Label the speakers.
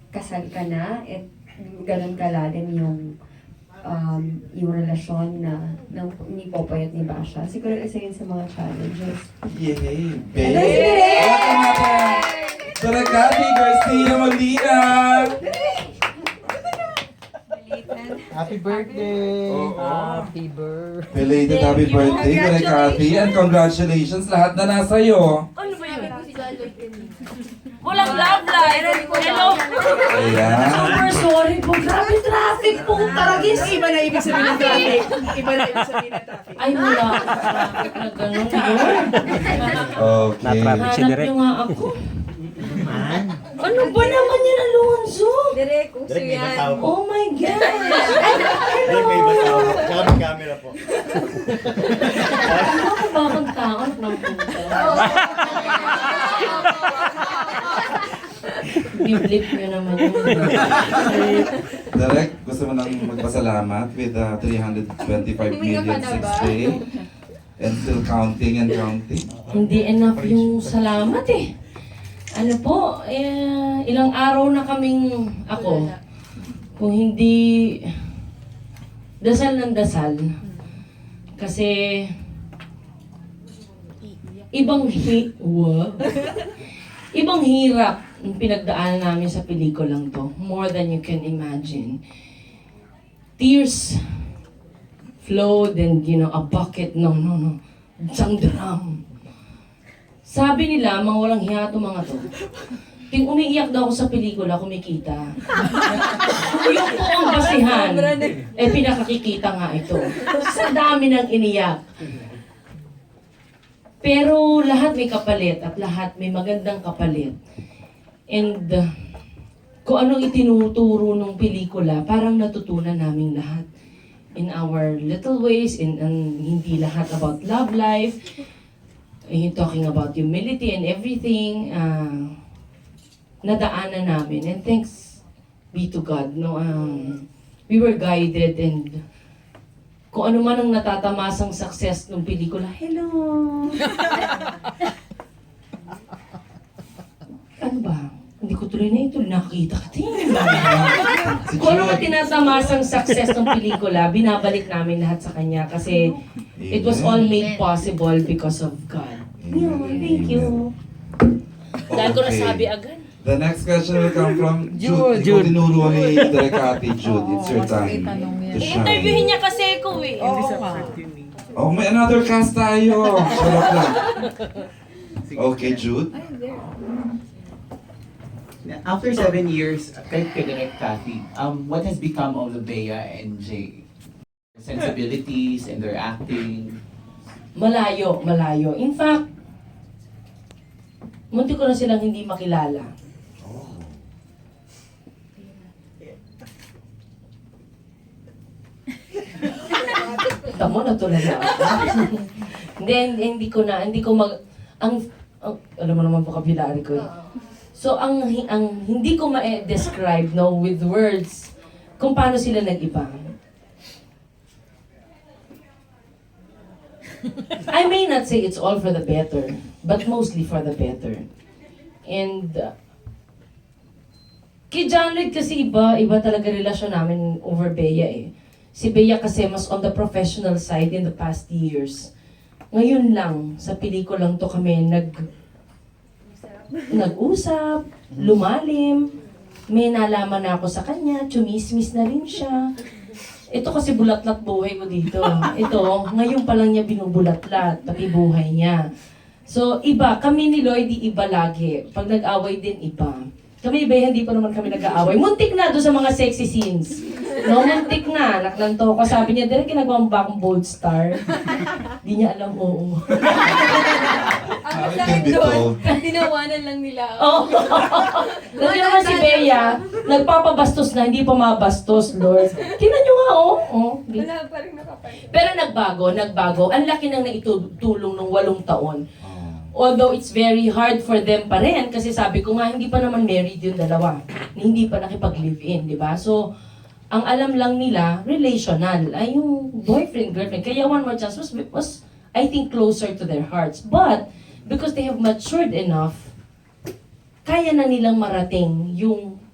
Speaker 1: kasal ka na at ganun kalalim yung relasyon ni Popoy at ni Basha. Siguro isa yun sa mga challenges.
Speaker 2: Yay!
Speaker 1: Hello,
Speaker 2: Babe!
Speaker 1: si Direk!
Speaker 2: Welcome natin! Daragati Garcia Molina!
Speaker 3: Happy birthday!
Speaker 2: Oo.
Speaker 3: Happy birthday!
Speaker 2: Belated happy birthday, Daragati, and congratulations lahat na nasa iyo.
Speaker 4: Ano ba yun? Walang love life. Hello.
Speaker 2: Ayan.
Speaker 4: Super sorry po. Grabe traffic po. Taragis.
Speaker 5: Iba na ibig sabihin ng traffic. Iba na ibig sabihin ng traffic.
Speaker 4: Ay, wala ako sa traffic na gano'n yun.
Speaker 2: Okay.
Speaker 3: Na-traffic si
Speaker 4: Hanap
Speaker 3: Direk.
Speaker 4: niyo nga ako. Ano ba naman yan, Alonzo?
Speaker 1: Direk, uso
Speaker 6: Direk, may
Speaker 1: yan.
Speaker 6: tao po.
Speaker 4: Oh my gosh.
Speaker 6: Direk, may ibang tao po. Tsaka may camera po.
Speaker 4: Ano ko ba akong takot ng puta? Biblip niyo naman yun.
Speaker 2: Direk, gusto mo nang magpasalamat with 325 million 6K and still counting and counting.
Speaker 4: Hindi enough yung salamat eh. Ano po, ilang araw na kaming ako. Kung hindi dasal ng dasal. Kasi ibang hirap yung pinagdaanan namin sa pelikulang to. More than you can imagine. Tears flowed and, a bucket. No. Isang drum. Sabi nila, mga walang hiya to mga to. Ting umiiyak daw ako sa pelikula, kumikita. Yung po ang basihan, pinakakikita nga ito. Sa dami ng iniyak. Pero lahat may kapalit at lahat may magandang kapalit. And kung anong itinuturo ng pelikula, parang natutunan namin lahat. In our little ways, and hindi lahat about love life, talking about humility and everything, nadaanan namin. And thanks be to God, we were guided, and kung ano man ang natatamasang success ng pelikula, hello! Ano ba? Hindi ko tuloy na ito, nakakita ka din. Kung ano man tinatamasang success ng pelikula, binabalik namin lahat sa kanya kasi it was all made possible because of God. Thank you. Dahil ko nasabi agad.
Speaker 2: The next question will come from Jude.
Speaker 3: Jude.
Speaker 2: Ikaw tinuro ni Daragati, Jude. It's your time to shine.
Speaker 4: I-interviewin niya kasi ko eh.
Speaker 2: Oh, may another cast tayo. Sarap lang. Okay, Jude.
Speaker 7: After 7 years, kay Direk Cathy, what has become of the Bea and Jay? Their sensibilities and their acting?
Speaker 4: Malayo. In fact, munti ko na silang hindi makilala. Tamo na talaga ako. hindi ko alam mo naman vocabulary ko. So, ang hindi ko ma-describe, with words, kung paano sila nag-iba. I may not say it's all for the better, but mostly for the better. And, kay John Lloyd kasi iba talaga relasyon namin over Bea eh. Si Bea kasi mas on the professional side in the past years. Ngayon lang, sa pelikulang to kami nag-usap, lumalim, may nalaman na ako sa kanya, chumismis na rin siya. Ito kasi bulatlat buhay ko dito. Ito, ngayon pa lang niya binubulatlat, pati buhay niya. So, iba. Kami ni Lloyd, iba lagi. Pag nag-away din, iba. Kami iba, hindi pa naman kami nag-aaway. Muntik na doon sa mga sexy scenes. No, muntik na. Naklanto ko. Sabi niya, direk ginagawa mo ba akong bold star? Di niya alam, oo.
Speaker 2: How it can be told.
Speaker 1: Tinawanan lang nila.
Speaker 4: Oh. Lagi naman si Bea, nagpapabastos na, hindi pa mabastos, Lord. Tingnan niyo nga,
Speaker 1: Wala pa rin nakapalit.
Speaker 4: Pero nagbago. Ang laki nang naitulong ng 8 taon. Although it's very hard for them pa rin, kasi sabi ko nga, hindi pa naman married yung dalawa. Hindi pa nakipag-live-in, di ba? So, ang alam lang nila, relational, ay yung boyfriend, girlfriend. Kaya One More Chance was, I think, closer to their hearts. But, because they have matured enough, kaya na nilang marating yung